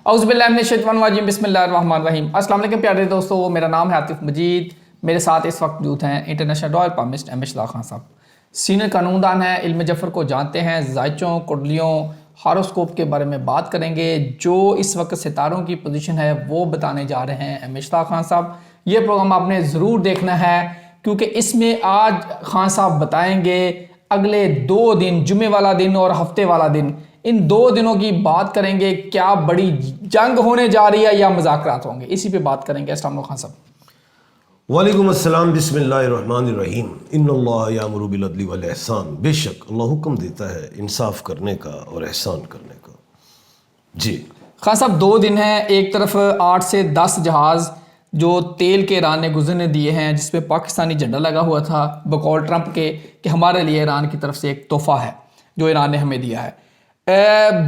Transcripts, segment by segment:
اعوذ باللہ من الشیطان الرجیم بسم اللہ الرحمن الرحیم۔ السلام علیکم پیارے دوستو، میرا نام ہے عاطف مجید۔ میرے ساتھ اس وقت موجود ہیں انٹرنیشنل رائل پالمسٹ ایم اشتاق خان صاحب، سینئر قانون دان ہیں، علم جفر کو جانتے ہیں، زائچوں، کڈلیوں، ہاروسکوپ کے بارے میں بات کریں گے۔ جو اس وقت ستاروں کی پوزیشن ہے وہ بتانے جا رہے ہیں ایم اشتاق خان صاحب۔ یہ پروگرام آپ نے ضرور دیکھنا ہے کیونکہ اس میں آج خان صاحب بتائیں گے اگلے 2 دن، جمعے والا دن اور ہفتے والا دن، ان 2 دنوں کی بات کریں گے، کیا بڑی جنگ ہونے جا رہی ہے یا مذاکرات ہوں گے، اسی پہ بات کریں گے۔ السلام علیکم خان صاحب۔ وعلیکم السلام، بسم اللہ الرحمن الرحیم۔ ان اللہ یامر بالعدل والاحسان، بے شک اللہ حکم دیتا ہے انصاف کرنے کا اور احسان کرنے کا۔ جی خان صاحب، 2 دن ہیں، ایک طرف 8 سے 10 جہاز جو تیل کے ایران نے گزرنے دیے ہیں، جس پہ پاکستانی جھنڈا لگا ہوا تھا بقول ٹرمپ کے کہ ہمارے لیے ایران کی طرف سے ایک تحفہ ہے جو ایران نے ہمیں دیا ہے۔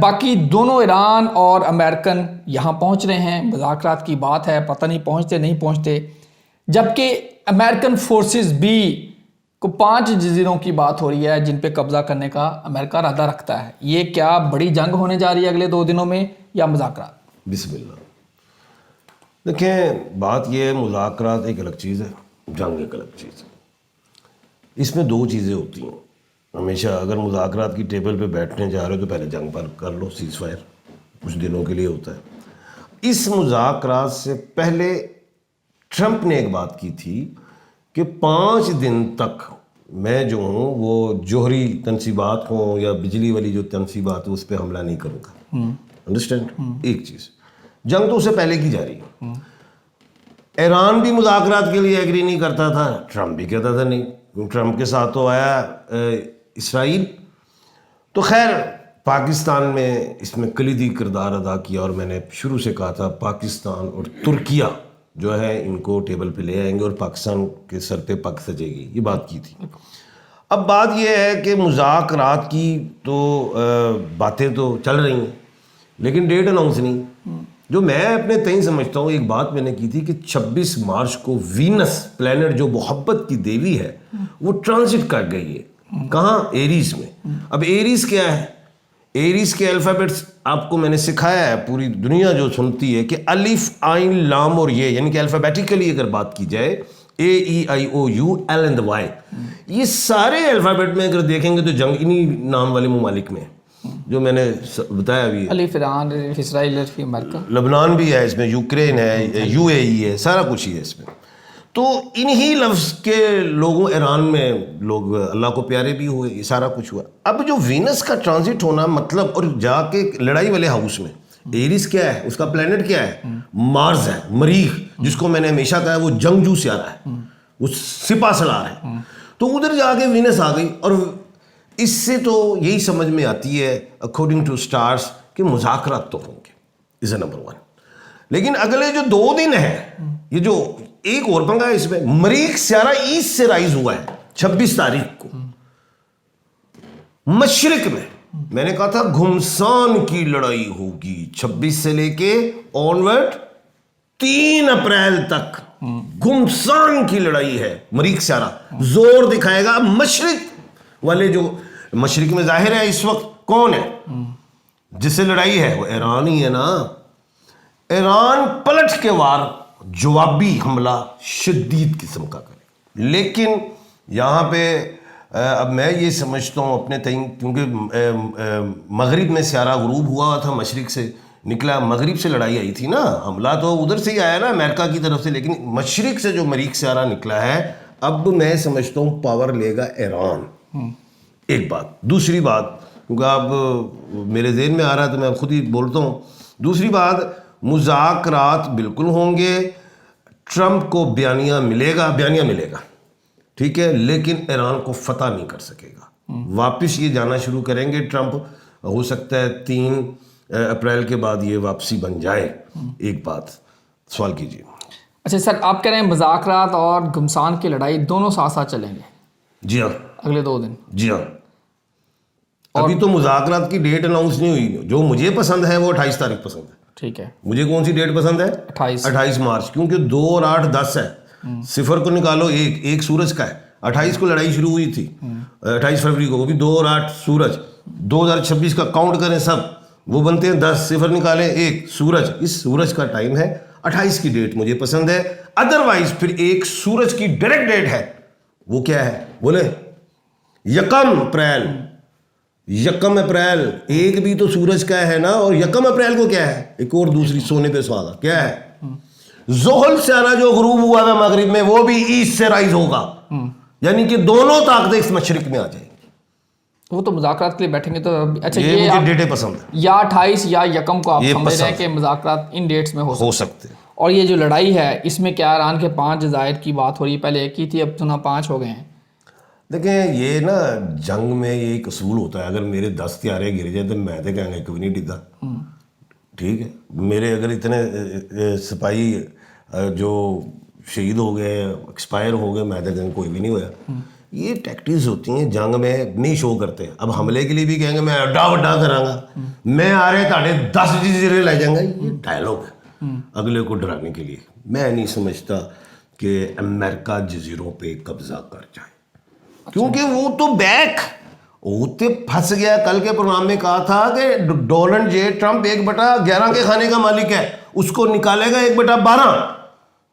باقی دونوں ایران اور امریکن یہاں پہنچ رہے ہیں، مذاکرات کی بات ہے، پتہ نہیں پہنچتے نہیں پہنچتے، جبکہ امریکن فورسز بھی کو 5 جزیروں کی بات ہو رہی ہے جن پہ قبضہ کرنے کا امریکہ ارادہ رکھتا ہے۔ یہ کیا بڑی جنگ ہونے جا رہی ہے اگلے 2 دنوں میں یا مذاکرات؟ بسم اللہ۔ دیکھیں، بات یہ ہے، مذاکرات ایک الگ چیز ہے، جنگ ایک الگ چیز ہے۔ اس میں 2 چیزیں ہوتی ہیں ہمیشہ۔ اگر مذاکرات کی ٹیبل پہ بیٹھنے جا رہے ہو تو پہلے جنگ پر کر لو، سیز فائر کچھ دنوں کے لیے ہوتا ہے۔ اس مذاکرات سے پہلے ٹرمپ نے ایک بات کی تھی کہ 5 دن تک میں جو ہوں وہ جوہری تنصیبات ہوں یا بجلی والی جو تنصیبات ہوں اس پہ حملہ نہیں کروں گا۔ انڈرسٹینڈ؟ ایک چیز، جنگ تو اس سے پہلے کی جا رہی ہے۔ ایران بھی مذاکرات کے لیے ایگری نہیں کرتا تھا، ٹرمپ بھی کہتا تھا نہیں، ٹرمپ کے ساتھ تو آیا اسرائیل۔ تو خیر پاکستان میں اس میں کلیدی کردار ادا کیا، اور میں نے شروع سے کہا تھا پاکستان اور ترکیہ جو ہے ان کو ٹیبل پہ لے آئیں گے اور پاکستان کے سر پہ پگ سجے گی، یہ بات کی تھی۔ اب بات یہ ہے کہ مذاکرات کی تو باتیں تو چل رہی ہیں لیکن ڈیٹ اناؤنس نہیں۔ جو میں اپنے تئیں سمجھتا ہوں، ایک بات میں نے کی تھی کہ 26 مارچ کو وینس پلینٹ جو محبت کی دیوی ہے وہ ٹرانزٹ کر گئی ہے، کہاں؟ ایریز میں۔ اب ایریز کیا ہے؟ ایریز کے الفابیٹس آپ کو میں نے سکھایا ہے، پوری دنیا جو سنتی ہے کہ الف عین لام اور یہ، یعنی کہ الفابیٹیکلی اگر بات کی جائے AEIOUL یہ سارے الفابیٹ میں اگر دیکھیں گے تو جنگ انہی نام والے ممالک میں، جو میں نے بتایا بھی ہے۔ الف ایران، اسرائیل، امریکہ، لبنان بھی ہے اس میں، یوکرین ہے، UAE ہے، سارا کچھ ہی ہے اس میں۔ تو انہی لفظ کے لوگوں، ایران میں لوگ اللہ کو پیارے بھی ہوئے، یہ سارا کچھ ہوا۔ اب جو وینس کا ٹرانزٹ ہونا مطلب، اور جا کے لڑائی والے ہاؤس میں، ایریس کیا ہے؟ اس کا پلینٹ کیا ہے؟ مارس ہے، مریخ، جس کو میں نے ہمیشہ کہا ہے وہ جنگجو سیارہ ہے، وہ سپاہ سالار ہے۔ تو ادھر جا کے وینس آ گئی، اور اس سے تو یہی سمجھ میں آتی ہے اکارڈنگ ٹو اسٹارس کہ مذاکرات تو ہوں گے، از اے نمبر 1۔ لیکن اگلے جو 2 دن ہیں، یہ جو ایک اور پنگا ہے اس میں، مریخ سیارہ ایسٹ سے رائز ہوا ہے 26 تاریخ کو مشرق میں۔ میں نے کہا تھا گھمسان کی لڑائی ہوگی 26 سے لے کے آنورڈ 3 اپریل تک، گھمسان کی لڑائی ہے۔ مریخ سیارہ زور دکھائے گا مشرق والے، جو مشرق میں ظاہر ہے اس وقت کون ہے جس سے لڑائی ہے؟ وہ ایران ہی ہے نا۔ ایران پلٹ کے وار جوابی حملہ شدید قسم کا کرے، لیکن یہاں پہ اب میں یہ سمجھتا ہوں اپنے تئیں، کیونکہ مغرب میں سیارہ غروب ہوا تھا، مشرق سے نکلا، مغرب سے لڑائی آئی تھی نا، حملہ تو ادھر سے ہی آیا نا امریکہ کی طرف سے، لیکن مشرق سے جو مریخ سیارہ نکلا ہے، اب میں سمجھتا ہوں پاور لے گا ایران۔ ایک بات۔ دوسری بات، کیونکہ اب میرے ذہن میں آ رہا ہے تو میں خود ہی بولتا ہوں۔ دوسری بات، مذاکرات بالکل ہوں گے، ٹرمپ کو بیانیہ ملے گا، ٹھیک ہے، لیکن ایران کو فتح نہیں کر سکے گا۔ واپس یہ جانا شروع کریں گے ٹرمپ، ہو سکتا ہے 3 اپریل کے بعد یہ واپسی بن جائے۔ ایک بات، سوال کیجیے۔ اچھا سر، آپ کہہ رہے ہیں مذاکرات اور گھمسان کی لڑائی دونوں ساتھ ساتھ چلیں گے؟ جی ہاں، اگلے 2 دن؟ جی ہاں۔ ابھی تو مذاکرات کی ڈیٹ اناؤنس نہیں ہوئی۔ جو مجھے پسند ہے وہ 28 تاریخ پسند ہے۔ ٹھیک ہے، مجھے کون سی ڈیٹ پسند ہے؟ 28 مارچ، کیونکہ 2 اور 8 10 ہے، 0 کو نکالو، ایک سورج کا ہے۔ 28 کو لڑائی شروع ہوئی تھی، 28 فروری کو، وہ بھی 2 اور 8 سورج، 2026 کا کاؤنٹ کریں سب، وہ بنتے ہیں 10 صفر نکالیں 1 سورج, اس سورج کا ٹائم ہے 28 کی ڈیٹ مجھے پسند ہے. ادروائز پھر ایک سورج کی ڈائریکٹ ڈیٹ ہے, وہ کیا ہے بولے 1 اپریل. 1 اپریل, ایک بھی تو سورج کا ہے نا, اور 1 اپریل کو کیا ہے ایک اور دوسری سونے پہ سوادہ کیا ہے زحل سیارہ جو غروب ہوا تھا مغرب میں, وہ بھی ایسٹ سے رائز ہوگا, یعنی کہ دونوں طاقتیں اس مشرق میں آ جائیں گی. وہ تو مذاکرات کے لیے بیٹھیں گے تو اچھا یہ یہ مجھے ڈیٹیں پسند ہیں, یا 28 یا 1 کو آپ یہ سمجھ رہے ہیں پسند کہ مذاکرات ان ڈیٹس میں ہو سکتے ہیں. اور یہ جو لڑائی ہے اس میں کیا ایران کے 5 جزائر کی بات ہو رہی ہے, پہلے 1 ہی تھی اب سنا 5 ہو گئے ہیں. دیکھیں یہ نا جنگ میں یہ ایک اصول ہوتا ہے, اگر میرے 10 طیارے گر جائیں تو میں تو کہیں گے کوئی نہیں ڈگا, ٹھیک ہے. میرے اگر اتنے سپاہی جو شہید ہو گئے ایکسپائر ہو گئے, میں تو کہیں کوئی بھی نہیں ہوا. یہ ٹیکٹکس ہوتی ہیں جنگ میں, نہیں شو کرتے. اب حملے کے لیے بھی کہیں گے میں اڈا وڈا کراں گا, میں آ رہے تاڑے 10 جزیرے لے جائیں گا. یہ ڈائلاگ ہے اگلے کو ڈرانے کے لیے. میں نہیں سمجھتا کہ امریکہ جزیروں پہ قبضہ کر جائے, کیونکہ وہ تو بیک ہوتے پھنس گیا. کل کے پروگرام میں کہا تھا کہ ڈونلڈ جے ٹرمپ 1/11 کے کھانے کا مالک ہے, اس کو نکالے گا 1/12,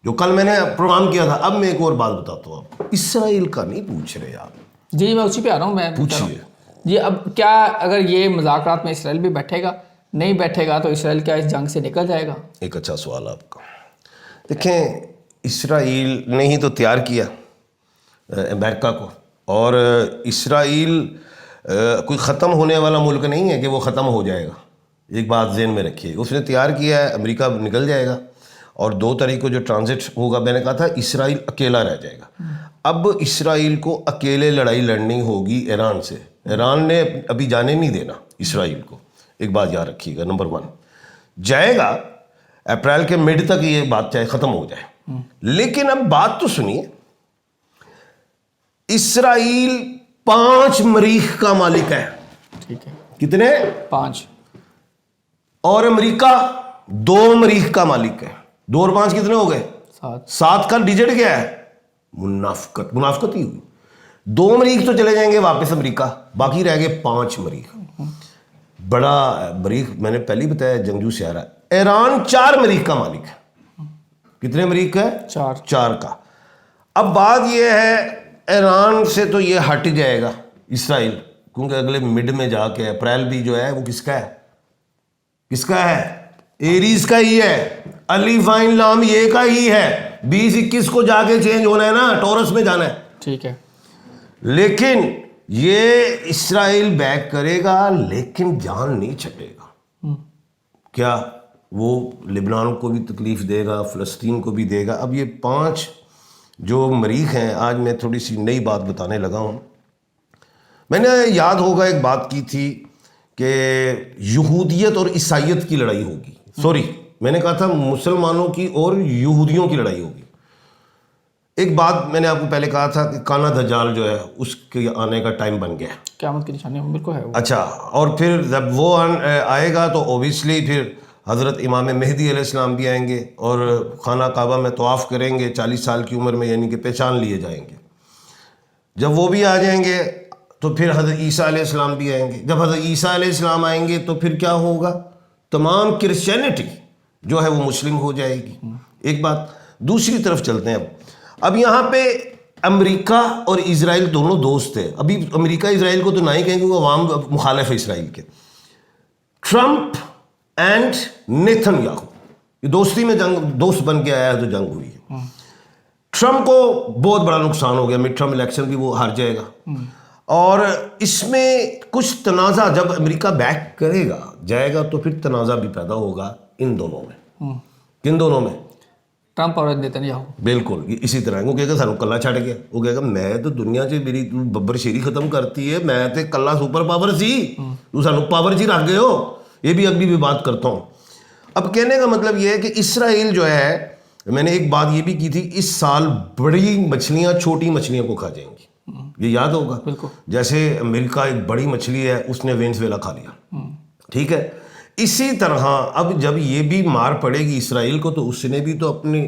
جو کل میں نے پروگرام کیا تھا. اب میں ایک اور بات بتاتا ہوں آپ, اسرائیل کا نہیں پوچھ رہے آپ. جی میں اسی پہ آ رہا ہوں. میں پوچھیے جی اب کیا اگر یہ مذاکرات میں اسرائیل بھی بیٹھے گا, نہیں بیٹھے گا تو اسرائیل کیا اس جنگ سے نکل جائے گا؟ ایک اچھا سوال آپ کا. دیکھیں اسرائیل نے ہی تو تیار کیا امریکہ کو, اور اسرائیل کوئی ختم ہونے والا ملک نہیں ہے کہ وہ ختم ہو جائے گا. ایک بات ذہن میں رکھیے, اس نے تیار کیا ہے, امریکہ نکل جائے گا, اور 2 طریقوں جو ٹرانزٹ ہوگا, میں نے کہا تھا اسرائیل اکیلا رہ جائے گا. اب اسرائیل کو اکیلے لڑائی لڑنی ہوگی ایران سے. ایران نے ابھی جانے نہیں دینا اسرائیل کو, ایک بات یاد رکھیے گا. نمبر 1 جائے گا اپریل کے مڈ تک, یہ بات چاہے ختم ہو جائے. لیکن اب بات تو سنیے, اسرائیل 5 مریخ کا مالک ہے. ٹھیک ہے, کتنے؟ 5. اور امریکہ 2 مریخ کا مالک ہے. 2 اور 5 کتنے ہو گئے؟ 7 کا ڈیجٹ کیا ہے؟ منافقت ہی ہوئی. 2 مریخ تو چلے جائیں گے واپس امریکہ, باقی رہ گئے 5 مریخ. بڑا مریخ میں نے پہلے ہی بتایا جنگجو سیارہ. ایران 4 مریخ کا مالک ہے. کتنے مریخ کا ہے؟ 4 کا. اب بات یہ ہے ایران سے تو یہ ہٹ جائے گا اسرائیل, کیونکہ اگلے مڈ میں جا کے اپریل بھی جو ہے وہ کس کا ہے؟ کس کا ہے؟ ایریز کا ہی ہے. الف عین لام یہ کا ہی ہے. 20-21 کو جا کے چینج ہونا ہے نا, ٹورس میں جانا ہے. ٹھیک ہے. لیکن یہ اسرائیل بیک کرے گا, لیکن جان نہیں چھٹے گا. کیا وہ لبنان کو بھی تکلیف دے گا, فلسطین کو بھی دے گا. اب یہ 5 جو مریخ ہیں, آج میں تھوڑی سی نئی بات بتانے لگا ہوں. میں نے یاد ہوگا ایک بات کی تھی کہ یہودیت اور عیسائیت کی لڑائی ہوگی. سوری, میں نے کہا تھا مسلمانوں کی اور یہودیوں کی لڑائی ہوگی. ایک بات میں نے آپ کو پہلے کہا تھا کہ کانا دجال جو ہے اس کے آنے کا ٹائم بن گیا, قیامت کی نشانی بالکل ہے. اچھا, اور پھر جب وہ آئے گا تو اوبیسلی پھر حضرت امام مہدی علیہ السلام بھی آئیں گے اور خانہ کعبہ میں طواف کریں گے 40 سال کی عمر میں, یعنی کہ پہچان لیے جائیں گے. جب وہ بھی آ جائیں گے تو پھر حضرت عیسیٰ علیہ السلام بھی آئیں گے. جب حضرت عیسیٰ علیہ السلام آئیں گے تو پھر کیا ہوگا؟ تمام کرسچینٹی جو ہے وہ مسلم ہو جائے گی. ایک بات. دوسری طرف چلتے ہیں. اب یہاں پہ امریکہ اور اسرائیل دونوں دوست ہیں. ابھی امریکہ اسرائیل کو تو نہ ہی کہیں گے, عوام مخالف ہے اسرائیل کے. ٹرمپ اینڈ نیتن یاہو یہ دوستی میں جنگ, دوست بن کے آیا ہے تو جنگ ہوئی ہے. ٹرمپ کو بہت بڑا نقصان ہو گیا, مڈ ٹرم الیکشن بھی وہ ہار جائے گا. اور اس میں کچھ تنازع جب امریکہ بیک کرے گا جائے گا تو پھر تنازع بھی پیدا ہوگا ان دونوں میں. کن دونوں میں؟ ٹرمپ اور نیتن یاہو. بالکل اسی طرح. وہ کہے گا سانو کلا چھڑ گیا, وہ کہے گا میں تو دنیا سے میری ببر شیری ختم کرتی ہے, میں تو کلا سپر پاور سی, تو سانو پاور جی رکھ گئے ہو. یہ بھی اگلی بھی بات کرتا ہوں. اب کہنے کا مطلب یہ ہے کہ اسرائیل جو ہے, میں نے ایک بات یہ بھی کی تھی, اس سال بڑی مچھلیاں چھوٹی مچھلیوں کو کھا جائیں گی. یہ یاد ہوگا. جیسے امریکہ ایک بڑی مچھلی ہے, اس نے وینزویلا کھا لیا. ٹھیک ہے. اسی طرح اب جب یہ بھی مار پڑے گی اسرائیل کو تو اس نے بھی تو اپنی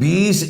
20,